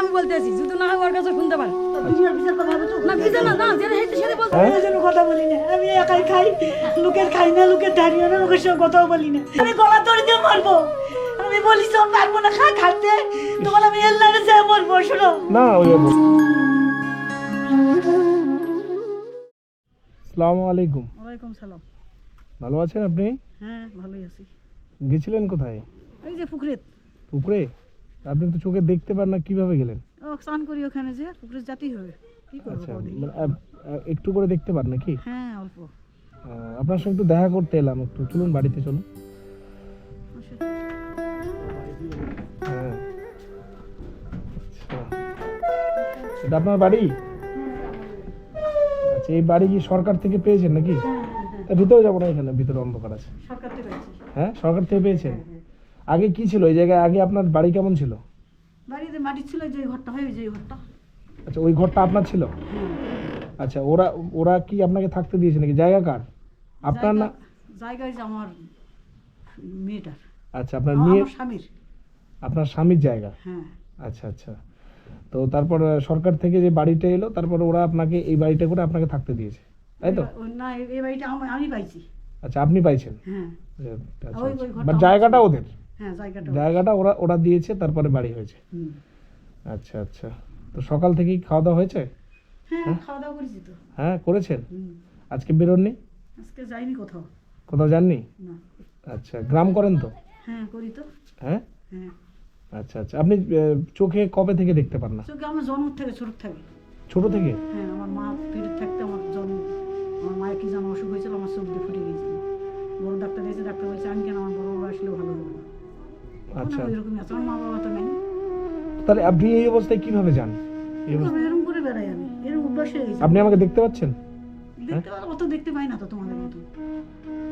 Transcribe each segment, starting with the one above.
আমি বলতে আছি যদি না হয় ওর কাছে শুনতে পারে না বিচার না যেটা হেঁটে সেটা বলতে জন্য কথা বলি না, আমি একাই খাই, লোকের খাই না, লোকের দাঁড়িয়ে না, লোকের সঙ্গে কথাও বলি না, আমি গলা ধরে দিয়ে মরবো। আমি বলি সব পারবো না খাতে, তোমার আমি এর লাগে যা মরবো। শোনো না ওই আসসালামু আলাইকুম। ওয়ালাইকুম সালাম। ভালো আছেন আপনি? হ্যাঁ ভালোই আছি। গেছিলেন কোথায়? এই যে পুকুরে। পুকুরে? আপনি তো চোখে দেখতে পান না, কিভাবে গেলেন? ও স্নান করি ওখানে, যে পুকুরে যেতেই হবে, কি করবো আচ্ছা, কদিন। মানে একটু করে দেখতে পান নাকি? হ্যাঁ অল্প। আপনার সঙ্গে একটু দেখা করতে এলাম, একটু চলুন বাড়িতে চলুন। আসে। হ্যাঁ আচ্ছা, এটা আপনার বাড়ি? আচ্ছা, এই বাড়ি কি সরকার থেকে পেয়েছেন নাকি? তা ভিতরে যাবো না, এখানে ভিতরে অন্ধকার আছে। সরকার থেকে পেয়েছি। হ্যাঁ সরকার থেকে পেয়েছেন? আগে কি ছিল এই জায়গায়? আগে আপনার বাড়ি কেমন ছিল? বাড়িতে মাটি ছিল, যে ঘরটা হয় ওই যে ঘরটা। আচ্ছা, ওই ঘরটা আপনার ছিল? আচ্ছা, ওরা ওরা কি আপনাকে থাকতে দিয়েছে নাকি? জায়গা কার? আপনার না? জায়গায় যে আমার মেয়েটার। আচ্ছা, আপনার মেয়ে, আমার স্বামীর। আপনার স্বামীর জায়গা? হ্যাঁ। আচ্ছা আচ্ছা, তো তারপর সরকার থেকে যে বাড়িটা এলো, তারপর ওরা আপনাকে এই বাড়িটা করে আপনাকে থাকতে দিয়েছে, তাই তো? না, এই বাড়িটা আমি পাইছি। আচ্ছা, আপনি পাইছেন? হ্যাঁ। আচ্ছা, ওই ঘরটা বাট জায়গাটা ওদের? হ্যাঁ জায়গাটা। জায়গাটা ওরা ওরা দিয়েছে, তারপরে বাড়ি হয়েছে। হুম। আচ্ছা আচ্ছা, তো সকাল থেকেই খাওয়া দাওয়া হয়েছে? হ্যাঁ খাওয়া দাওয়া করেছি তো। হ্যাঁ করেছেন? হুম। আজকে বেরোননি? আজকে যাইনি কোথাও। কোথাও যাননি? না। আচ্ছা, গ্রাম করেন তো? হ্যাঁ করি তো। হ্যাঁ হ্যাঁ। আচ্ছা আচ্ছা, আপনি চোখে কবে থেকে দেখতে পান না? চোখে আমার জন্ম থেকে, ছোট থেকে। ছোট থেকে? হ্যাঁ, আমার মা পেটে থাকতে আমার জন্ম। আমার মায়ের কি যেন অসুখ হয়েছিল, আমার চোখ দিয়ে ফুটে গিয়েছিল। বড় ডাক্তার দিয়েছে, ডাক্তার বলছে আমি কেন, আমার বড় বাবা আসলেও ভালো হবে না। আচ্ছা, এরকমই আছে, আমার মা বাবা তো নেই। তাহলে আপনি এই অবস্থায় কিভাবে যান? এই অবস্থা- এরকম করে বেড়াই আমি, এরকম অভ্যাস হয়ে গেছে। আপনি আমাকে দেখতে পাচ্ছেন? দেখতে অত দেখতে পাই না তো তোমাদের মতো।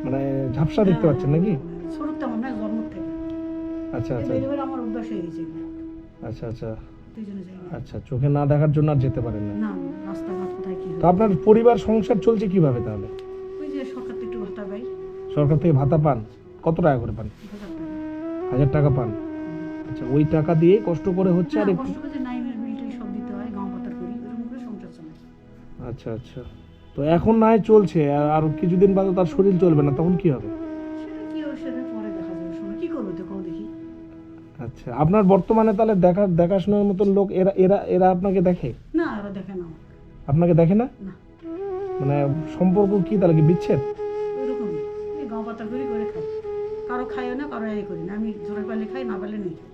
মানে ঝাপসা দেখতে পাচ্ছেন নাকি? ছোট তেমন না, জন্ম থেকে। আচ্ছা আচ্ছা এবারে আমার অভ্যাস হয়ে গেছে এগুলো। আচ্ছা আচ্ছা তুই জন্য যাই না। আচ্ছা, চোখে না দেখার জন্য আর যেতে পারেন না? না, রাস্তাঘাট কোথায় কি তো হয়। আপনার পরিবার সংসার চলছে কিভাবে তাহলে? ওই যে সরকার থেকে একটু ভাতা পাই, সরকার থেকে ভাতা পান? কত টাকা করে পান? 1000 টাকা। 1000 টাকা পান? আচ্ছা, ওই টাকা দিয়ে কষ্ট করে হচ্ছে আর না, একটু? কষ্ট করে যে নাইমের বিলটাই সব দিতে হয়, গাঁও পাতার করি, এরকম করে সংসার চলে। আচ্ছা আচ্ছা, তো এখন না হয় চলছে, আর কিছুদিন বাদে তার শরীর চলবে না, তখন কি হবে? সেটা কি হয়, সেটা পরে দেখা যাবে, সময় কি করবো তো, কও দেখি। আচ্ছা, আপনার বর্তমানে তাহলে দেখাশোনার মতন লোক এরা এরা এরা আপনাকে দেখে? না, ওরা দেখে না আমাকে। আপনাকে দেখে না? না, মানে সম্পর্ক কি তাহলে, কি বিচ্ছেদ? ওইরকম এই গাঁও পাতার করি করে খাই, কারো খাইও না, কারো এই করি না, আমি জোরে পারলে খাই, না পারলে নেই খাই।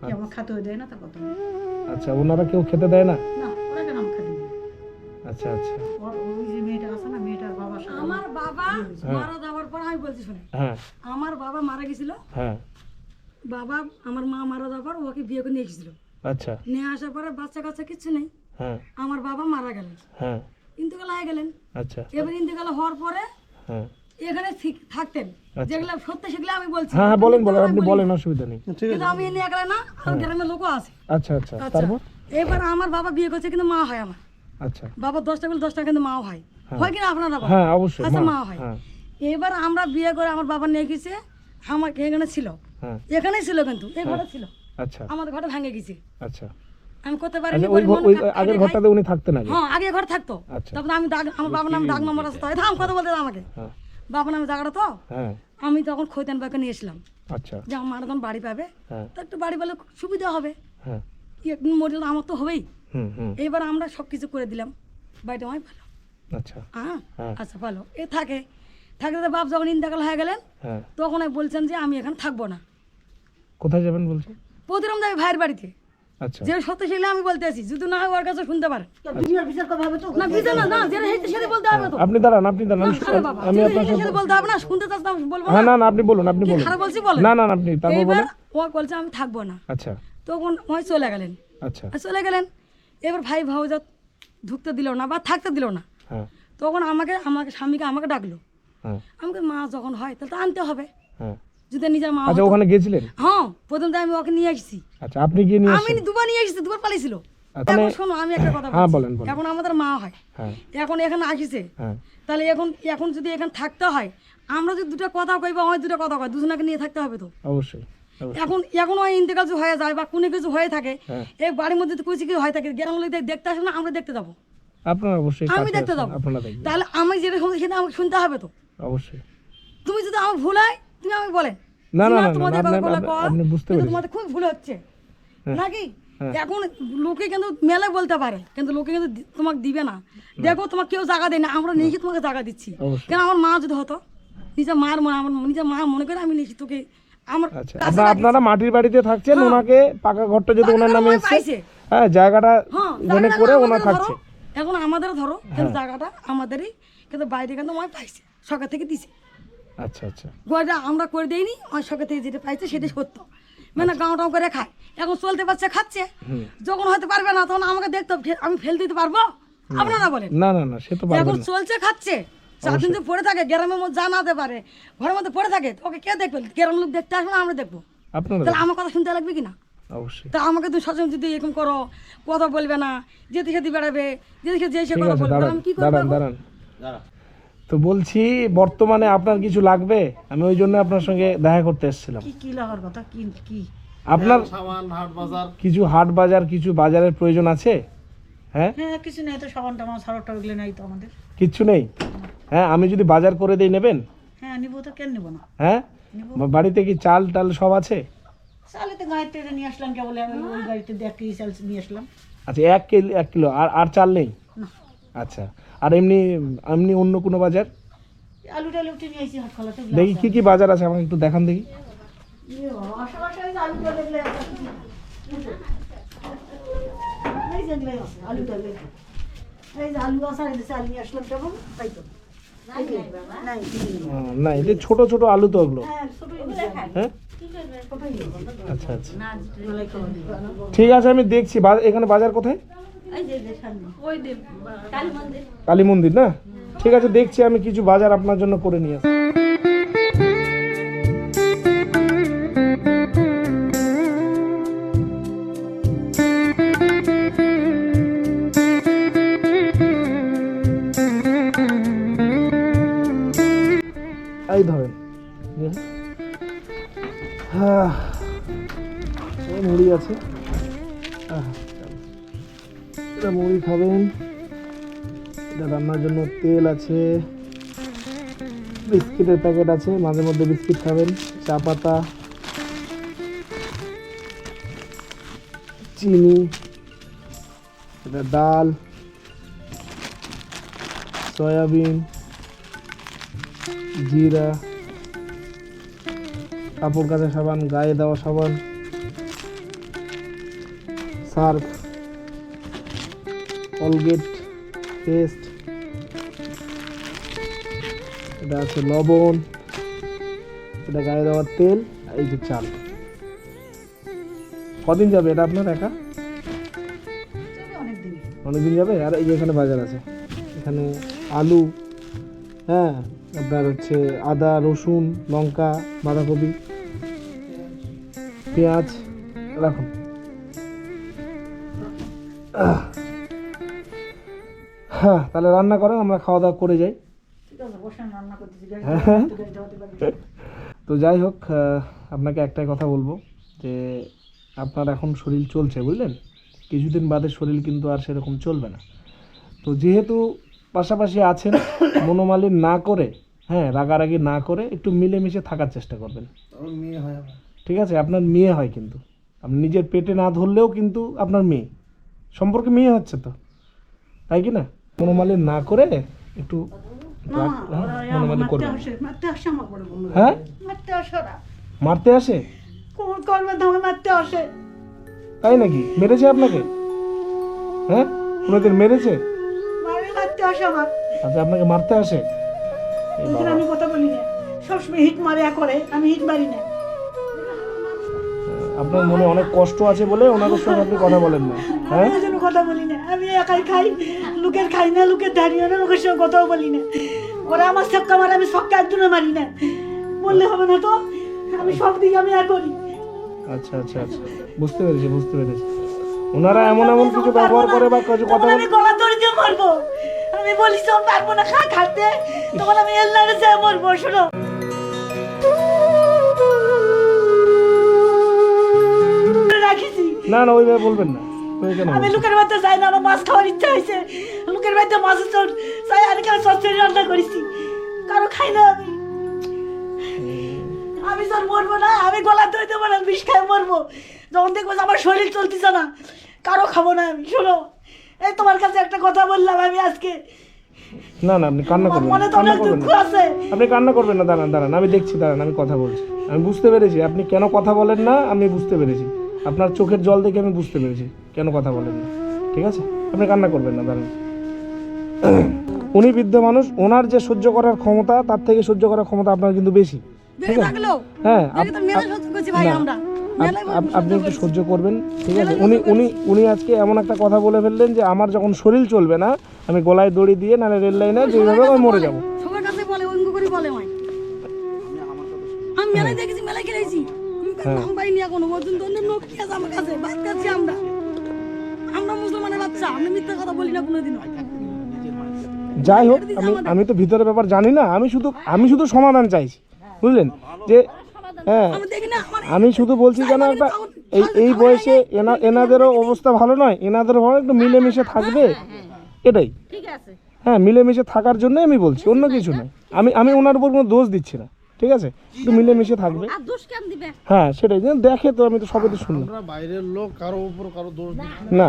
কি আমার খাতেও দেয় না, তার কথা নেই। আচ্ছা, ওনারা কেউ খেতে দেয় না? না, ওরা কেন আমি খাতে দেবে। আচ্ছা আচ্ছা, ওই যে মেয়েটা আছে না, মেয়েটার বাবার সাথে আমার বাবা মারা যাওয়ার পর আমি বলছি শুনে, হ্যাঁ আমার বাবা মারা গেছিল। হ্যাঁ বাবা, আমার মা মারা যাওয়ার পর ওকে বিয়ে করে নিয়ে এসেছিল। আচ্ছা নিয়ে আসার পরে বাচ্চা কাচ্চা কিচ্ছু নেই। হ্যাঁ আমার বাবা মারা গেলেন, হ্যাঁ ইন্তেকাল হয়ে গেলেন। আচ্ছা এবার ইন্তেকাল হওয়ার পরে হ্যাঁ এখানে থাকতেন, আচ্ছা। যেগুলো সত্য সেগুলো আমি বলছি। হ্যাঁ হ্যাঁ, বলেন বলেন, আমি আপনি বলি। বলেন, অসুবিধা নেই। কিন্তু আমি এনে একলা না, আর গ্রামের লোকও আছে। আচ্ছা আচ্ছা, আচ্ছা, তারপর? এবার আমার বাবা বিয়ে করছে কিন্তু মা হয় আমার। আচ্ছা বাবা 10টা বলে 10টা কিন্তু মাও হয়, হয় কিনা আপনারা? হ্যাঁ অবশ্যই, আচ্ছা, মা, মা হয়। হ্যাঁ এবার আমরা বিয়ে করে আমার বাবা নিয়ে গেছে, আমার এখানে ছিল, হ্যাঁ এখানেই ছিল, কিন্তু এই ঘরে ছিল, আচ্ছা আমাদের ঘরটা ভেঙে গেছে। আচ্ছা আমি করতে আচ্ছা, পারিনি। ওই ওই আগের ঘরটাতে উনি থাকতেন আগে? হ্যাঁ, আগে ঘর থাকতো। আচ্ছা। তারপরে আমি আমার বাবার নাম ডাক নম্বর আছে তো, থাম কথা বলতে দাও আমাকে। হ্যাঁ বাবার নামে জায়গাটা তো, হ্যাঁ আমি তখন খৈতান বাকে নিয়ে এসলাম আচ্ছা যে আমার মারা তখন বাড়ি পাবে, হ্যাঁ তো একটু বাড়ি পেলে সুবিধা হবে, হ্যাঁ মরিল আমার তো হবেই। হুম এবার আমরা সব কিছু করে দিলাম, বাড়িটা আমার ভালো। আচ্ছা হ্যাঁ, হ্যাঁ। আচ্ছা ভালো এ থাকে তো বাপ যখন ইন্তেকাল হয়ে গেলেন, হ্যাঁ, তখন আমি বলছেন যে আমি এখানে থাকবো না, কোথায় যাবেন বলছেন? প্রতিরম যাবে ভাইয়ের বাড়িতে। আচ্ছা যে সত্য সেগুলো আমি বলতে আছি, যদি না হয় ওর কাছে শুনতে পারে। দুনিয়ার বিচার করতে হবে তো। না বিচার না, যেটা হেঁটে সেটা বলতে হবে তো। আপনি দাঁড়ান, আপনি দাঁড়ান, আরে বাবা, আমি যেটা আপনার হেঁটে সাথে, সেটা বলতে হবে না, শুনতে চাস না বলবো হ্যাঁ না। না না, আপনি বলুন, আপনি কি বলুন। খারাপ বলছি বলেন? না না না, আপনি তারপর এবার বলেন। ও বলছে আমি থাকবো না, আচ্ছা তখন ওই চলে গেলেন। আচ্ছা আর চলে গেলেন, এবার ভাই ভাউজা ঢুকতে দিল না বা থাকতে দিল না, হ্যাঁ তখন আমাকে স্বামীকে আমাকে ডাকলো। হ্যাঁ আমাকে মা যখন হয় তাহলে তো আনতে হবে, হ্যাঁ যদি নিজের মা আচ্ছা, হতো। ওখানে গেছিলেন? হ্যাঁ, প্রথম তো আমি ওকে নিয়ে এসেছি, আচ্ছা, আপনি গিয়ে নিয়ে আমি আসছেন? দুবার নিয়ে এসেছি, দুবার পালিয়েছিল। আচ্ছা, এখন শোনো, আমি একটা কথা হ্যাঁ, বলছি। বলেন, বলেন। এখন আমাদের মা হয়, হ্যাঁ এখন এখানে আসিছে, হ্যাঁ তাহলে এখন যদি এখানে থাকতে হয়, আমরা যদি দুটো কথা কইবো, আমার দুটো কথা কয়, দুজনকে নিয়ে থাকতে হবে তো। অবশ্যই। এখন ওই ইন্তেকাল কিছু হয়ে যায় বা কোনো কিছু হয়ে থাকে, হ্যাঁ। এই বাড়ির মধ্যে তো কিছু কিছু হয়ে থাকে, গ্রাম লোক দেখতে আসবে না, আমরা দেখতে যাবো, আপনারা অবশ্যই আমি কাছে দেখতে আছেন, যাবো। আপনারা দেখবেন তাহলে আমি যেটা শুনছি সেটা আমাকে শুনতে হবে তো। অবশ্যই। তুমি যদি আমার ভুল হয় তুমি আমাকে বলেন না, যে না, না, তোমাদের না, কথা আপনি- বলা কর, আপনি বুঝতে কিন্তু পেরেছি। তোমাদের খুব ভুল হচ্ছে নাকি। হ্যাঁ। এখন লোকে কিন্তু মেলা বলতে পারে, কিন্তু লোকে কিন্তু তোমাকে দিবে না। দেখো তোমাকে কেউ জায়গা দেয় না, আমরা নিজে তোমাকে জায়গা দিচ্ছি। অবশ্যই। কেন আমার মা যদি হতো, নিজের মার মনে, আমার নিজের মা মনে করে আমি নিজে তোকে আমার আচ্ছা, কাছে আপনারা মাটির বাড়িতে থাকছেন, ওনাকে পাকা ঘরটা যদি ওনার নামে ওই এসছে, পাইছে। হ্যাঁ, জায়গাটা হ্যাঁ, এখানে জায়গাটা করে আমাদের ওনা ধরো, থাকছে। এখন আমাদের ধরো, কিন্তু জায়গাটা আমাদেরই, কিন্তু বাইরে কিন্তু আমার পাইছে, সরকার থেকে দিছে। আচ্ছা, আচ্ছা, গোয়াটা আমরা করে দেইনি, আমার সরকার থেকে যেটা পাইছে সেটাই সত্য। মানে গাঁও টাও করে খায়, এখন চলতে পারছে, খাচ্ছে। যখন হতে পারবে না তখন আমাকে দেখতে হবে, আমি ফেল দিতে পারবো? আপনারা বলেন। না, না, না, সে তো পারবেন এখন না। চলছে, খাচ্ছে, 4 দিন তো পড়ে থাকে, গ্রামের মধ্যে জানাতে পারে, ঘরের মধ্যে পড়ে থাকে, তো ওকে কে দেখবে? গ্রামের লোক দেখতে আসবে না, আমরা দেখবো। আপনারা তাহলে আমার কথা শুনতে লাগবে কিনা? অবশ্যই। তা আমাকে তুমি সচেতন যদি এরকম করো, কথা বলবে না, যেতে খেতে বেড়াবে, যেতে খেতে যে সে ঠিক কথা আছে, বলবে, দাঁড়ান, আমি কি দাঁড়ান, করবো? দাঁড়ান। তো বলছি, বর্তমানে আপনার কিছু লাগবে? আমি ওই জন্য আপনার সঙ্গে দেখা করতে এসেছিলাম। কি কি লাগার কথা, কি কি আপনার কিছু হাট বাজার, কিছু বাজারের প্রয়োজন আছে? হ্যাঁ, হ্যাঁ, কিছু নেই তো, সাবান টাবান সারটা ওগুলো নাই তো আমাদের। কিচ্ছু নেই? হ্যাঁ, আমি যদি বাজার করে দিই, নেবেন? হ্যাঁ, নিবো তো, কেন নিবো না? হ্যাঁ, বাড়িতে কি চাল টাল সব আছে? চালে তো গাড়িতে নিয়ে আসলাম, কে বলে আমি ওই গাড়িতে 1 কেজি চাল নিয়ে আসলাম। আচ্ছা, 1 কিলো আর আর চাল নেই? না, আচ্ছা, আর এমনি এমনি অন্য কোনো বাজার? আলু টালু উঠে নিয়ে আসি হাট খোলাতে। দেখি কি কি বাজার আছে, আমাকে একটু দেখান দেখি। আশেপাশে আলু টালু দেখলে এই যে এগুলোই আছে, আলু টালু। এই যে আলু আছে, এই যে চাল নিয়ে আসলাম, কেমন তাই তো। নাই, কিছু নেই। না, এই যে ছোট ছোট আলু তো ওগুলো। হ্যাঁ, ছোটই হ্যাঁ, ছোটই আচ্ছা, আচ্ছা, মেলাই খাওয়া দিই। ঠিক আছে, আমি দেখছি। এখানে বাজার কোথায়? কালী মন্দির না? ঠিক আছে, দেখছি আমি কিছু বাজার আপনার জন্য করে নিয়ে আসি। এই ধরেন, হ্যাঁ, এই মুড়ি আছে, এটা মুড়ি খাবেন। এটা রান্নার জন্য তেল আছে, বিস্কিটের প্যাকেট আছে, মাঝে মধ্যে বিস্কিট খাবেন, চা পাতা, চিনি, এটা ডাল, সয়াবিন, জিরা, কাপড় কাচা সাবান, গায়ে দেওয়া সাবান, সার্ফ, কলগেট পেস্ট, এটা আছে লবণ, এটা গায়ে দেওয়ার তেল, আর এই যে চাল। কদিন যাবে এটা আপনার একা? অনেকদিনই। অনেকদিন যাবে। আর এই যে এখানে বাজার আছে, এখানে আলু, হ্যাঁ, আপনার হচ্ছে আদা, রসুন, লঙ্কা, বাঁধাকপি, পেঁয়াজ রাখুন। হ্যাঁ, তাহলে রান্না করেন, আমরা খাওয়া দাওয়া করে যাই। ঠিক আছে, বসেন, রান্না করতেছি। হ্যাঁ। গাড়িতে হতে পারে। তো যাই হোক, আপনাকে একটাই কথা বলবো যে আপনার এখন শরীর চলছে, বুঝলেন, কিছুদিন বাদে শরীর কিন্তু আর সেরকম চলবে না। তো যেহেতু পাশাপাশি আছেন, মনোমালিন্য না করে, হ্যাঁ, রাগারাগি না করে একটু মিলেমিশে থাকার চেষ্টা করবেন। ঠিক আছে, আপনার মেয়ে হয়, কিন্তু আপনি নিজের পেটে না ধরলেও কিন্তু আপনার মেয়ে সম্পর্কে মেয়ে হচ্ছে তো, তাই কি না? মনোমালিন্য না করে একটু না, ওরা মনোমালিন্য মারতে করবেন। আসে, মারতে আসে আমার বড় বন্ধু। হ্যাঁ, মারতে আসে ওরা। মারতে আসে? কোন করবে ধামে মারতে আসে। তাই নাকি? মেরেছে আপনাকে? হ্যাঁ, কোনোদিন মেরেছে? মারতে আসে আমার। আচ্ছা, আপনাকে মারতে আসে? এই ওদের বাবা, আমি কথা বলি না, সবসময় হিট মারে করে, আমি হিট মারি না। আপনার মনে অনেক কষ্ট আছে বলে ওনাদের সঙ্গে আপনি কথা বলেন না। হ্যাঁ, আমি যেন কথা বলি না, আমি একাই খাই, লোকের খাই না, লোকের দাঁড়িয়ে না, লোকের সঙ্গে কথাও বলি না। ওরা আমার ছক্কা মারে, আমি ছক্কা একজনে মারি না, বললে হবে না তো। আমি সব দিকে আমি করি। আচ্ছা, আচ্ছা, আচ্ছা, বুঝতে পেরেছি, বুঝতে পেরেছি। ওনারা এমন এমন কিছু ব্যবহার করে বা কিছু কথা তখন আমি গলা ধরে দিয়ে মরবো। আমি বলি সব পারবো না খাতে, তখন আমি এল্লারে যাই মরবো। শোনো, না না ওইভাবে বলবেন না, ওই কেন আমি বলছেন? লোকের বাড়িতে যাই না, আমার মাছ খাওয়ার ইচ্ছা হয়েছে, লোকের বাড়িতে মাছের চোর চাই, আর কেন সস্তায় রান্না করেছি, কারো খাই না আমি। আমি স্যার মরবো না, আমি গলা ধরে দেবো না, বিষ খাই মরবো। যখন দেখবো যে আমার শরীর চলতেছে না, কারো খাবো না আমি। শোনো, এই তোমার কাছে একটা কথা বললাম আমি আজকে, না না আপনি কান্না আমার করবেন মনে না, তো কান্না অনেক করবেন দুঃখ না, আছে। আপনি কান্না করবেন না, দাঁড়ান দাঁড়ান আমি দেখছি, দাঁড়ান আমি কথা বলছি। আমি বুঝতে পেরেছি আপনি কেন কথা বলেন না, আমি বুঝতে পেরেছি। আপনার চোখের জল দেখে আমি বুঝতে পেরেছি কেন কথা বলেন না। ঠিক আছে, আপনি কান্না করবেন না, দাঁড়ান। উনি বৃদ্ধ মানুষ, ওনার যে সহ্য করার ক্ষমতা তার থেকে সহ্য করার ক্ষমতা আপনার কিন্তু বেশি। বেশি থাকলেও হ্যাঁ দেখে তো মেলা সহ্য করছি ভাই না, আমরা, মেলাই আপনি একটু সহ্য করবেন, ঠিক আছে? উনি উনি উনি আজকে এমন একটা কথা বলে ফেললেন যে আমার যখন শরীর চলবে না, আমি গলায় দড়ি দিয়ে নাহলে রেল লাইনে যেভাবে আমি মরে যাবো। সবার কাছে বলে অঙ্গ করে বলে আমায়, আমি মেলায় দেখেছি, মেলায় খেলেছি, নাম পাইনি এখনো পর্যন্ত। অন্য লোক কি আছে আমার কাছে, বাদ খাচ্ছি আমরা, আমরা মুসলমানের বাচ্চা, আমরা মিথ্যা কথা বলি না কোনোদিনও। যাই হোক, আমি তো ভিতরের ব্যাপার জানি না, আমি শুধু সমাধান চাইছি, বুঝলেন? যে হ্যাঁ আমি দেখি না আমার আমি শুধু বলছি কেন একটা এই বয়সে এনাদেরও অবস্থা ভালো নয়, এনাদেরও ভালো, একটু মিলেমিশে থাকবে, এটাই। হ্যাঁ, মিলেমিশে থাকার জন্যই আমি বলছি, অন্য কিছু নয়। আমি ওনার উপর কোনো দোষ দিচ্ছি না, ঠিক আছে? একটু মিলেমিশে থাকবে। হ্যাঁ সেটাই, যেন দেখে তো, আমি তো সবে তো শুনলাম। বাইরের লোক কারো উপর কারো দোষ না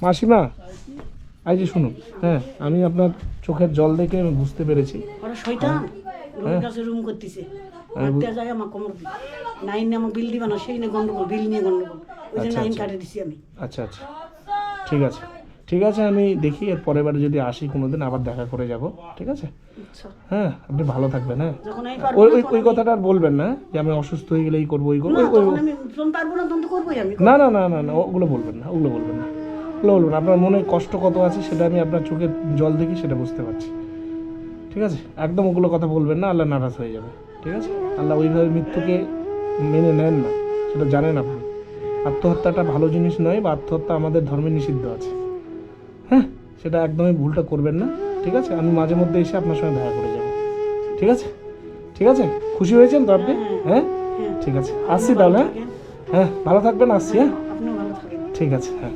মাসিমা, এই যে শুনুন, হ্যাঁ আমি আপনার চোখের জল দেখে আমি বুঝতে পেরেছি। ওরা শয়তান, রুমের কাছে রুম করতেছে, একটা জায়গায় আমার কোমর নাইন আমার বিল দিবা না, সেই নিয়ে গন্ডগোল, বিল নিয়ে গন্ডগোল, ওই জন্য নাইন কাটে দিছি আমি। আচ্ছা আচ্ছা, ঠিক আছে ঠিক আছে, আমি দেখি এর পরের বারে যদি আসি কোনোদিন আবার দেখা করে যাব, ঠিক আছে? আচ্ছা, হ্যাঁ আপনি ভালো থাকবেন। হ্যাঁ, যখন আমি পারবো ওই না, ওই তখন ওই কথাটা আর বলবেন না যে আমি অসুস্থ হয়ে গেলে এই করবো ওই করবো, না, ওই করবো। তখন আমি যখন পারবো না তখন তো করবোই আমি। না না না না না, ওগুলো বলবেন না, ওগুলো বলবেন না, ওগুলো বলবেন না। আপনার মনে কষ্ট কত আছে সেটা আমি আপনার চোখের জল দেখি সেটা বুঝতে পারছি, ঠিক আছে? একদম ওগুলো কথা বলবেন না, আল্লাহ নারাজ হয়ে যাবে, ঠিক আছে? আল্লাহ ওইভাবে মৃত্যুকে মেনে নেন না, সেটা জানেন আপনি। আত্মহত্যাটা ভালো জিনিস নয়, বা আত্মহত্যা আমাদের ধর্মে নিষিদ্ধ আছে। হ্যাঁ, সেটা একদমই ভুলটা করবেন না, ঠিক আছে? আমি মাঝে মধ্যে এসে আপনার সঙ্গে দেখা করে যাব, ঠিক আছে? ঠিক আছে, খুশি হয়েছেন তো আপনি? হ্যাঁ ঠিক আছে, আসছি তাহলে। হ্যাঁ ভালো থাকবেন, আসছি। হ্যাঁ আপনিও ভালো থাকেন। ঠিক আছে, হ্যাঁ।